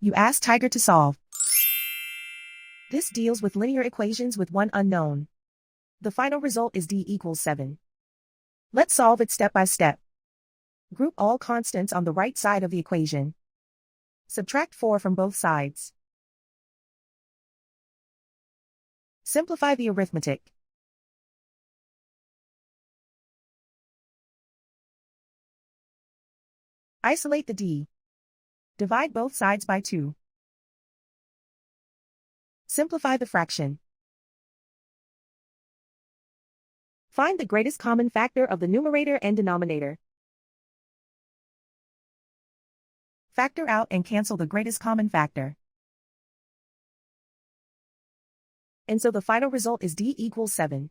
You ask Tiger to solve. This deals with linear equations with one unknown. The final result is d equals 7. Let's solve it step by step. Group all constants on the right side of the equation. Subtract 4 from both sides. Simplify the arithmetic. Isolate the d. Divide both sides by 2. Simplify the fraction. Find the greatest common factor of the numerator and denominator. Factor out and cancel the greatest common factor. And so the final result is d equals 7.